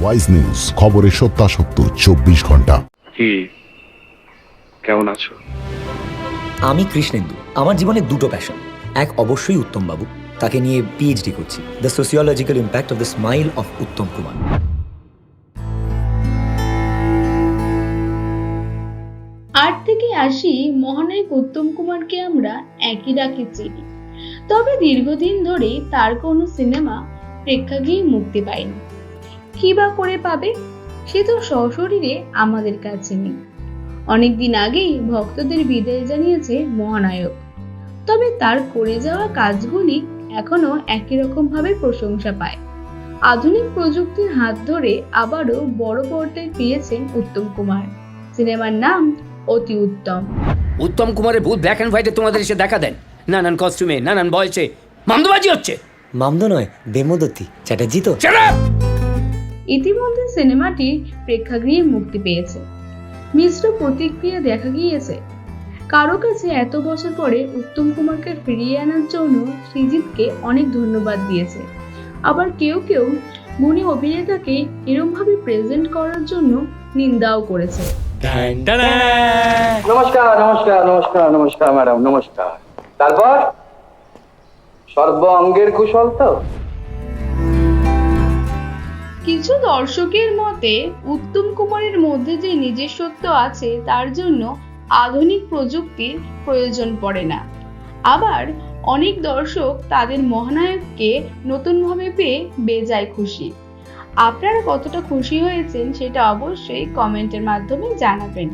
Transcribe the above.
Wise news, খবরের সত্যাসত্য 24 ঘন্টা। কি কেমন আছো? আমি কৃষ্ণেন্দু। আমার জীবনে দুটো প্যাশন। এক অবশ্যই উত্তম বাবু, তাকে নিয়ে পিএইচডি করছি, the sociological impact of the smile of Uttam Kumar. আট থেকে ৮০ মহানায়ক উত্তম কুমারকে আমরা একই ডাকে চিনি, তবে দীর্ঘদিন ধরে তার কোনো সিনেমা প্রেক্ষাগৃহে মুক্তি পায়নি। কি বা করে পাবে, সে তো সশরীরে আমাদের কাছে নেই। অনেকদিন আগেই ভক্তদের বিদায় জানিয়েছে মহানায়ক, তবে তার করে যাওয়া কাজগুলি এখনো একই রকম ভাবে প্রশংসা পায়। আধুনিক প্রযুক্তির হাত ধরে আবারও বড় পর্দায় ফিরেছেন উত্তম কুমার। সিনেমার নাম অতি উত্তম। উত্তম কুমারের ভূত ব্ল্যাক অ্যান্ড হোয়াইটে তোমাদের এসে দেখা দেন, নানান কস্টিউমে, নানান বয়সে মামদোবাজি হচ্ছে। মামদো নয়, বেমদতি চ্যাটার্জি তো। ইতিমধ্যে সিনেমাটি প্রেক্ষাগৃহে মুক্তি পেয়েছে। মিশ্র প্রতিক্রিয়া দেখা গিয়েছে। কারো কাছে এত বছর পরে উত্তম কুমারকে ফিরিয়ে আনার জন্য সৃজিতকে অনেক ধন্যবাদ দিয়েছে, আবার কেউ কেউ গুণী অভিনেতাকে এরমভাবে প্রেজেন্ট করার জন্য নিন্দাও করেছে। নমস্কার নমস্কার নমস্কার নমস্কার ম্যাডাম, নমস্কার। তারপর সর্ব অঙ্গের কুশল তো? কিছু দর্শকের মতে উত্তম কুমারের মধ্যে যে নিজস্বত্ব আছে তার জন্য আধুনিক প্রযুক্তির প্রয়োজন পড়ে না। আবার অনেক দর্শক তাদের মহানায়ককে নতুনভাবে পেয়ে বেজায় খুশি। আপনারা কতটা খুশি হয়েছেন সেটা অবশ্যই কমেন্টের মাধ্যমে জানাবেন।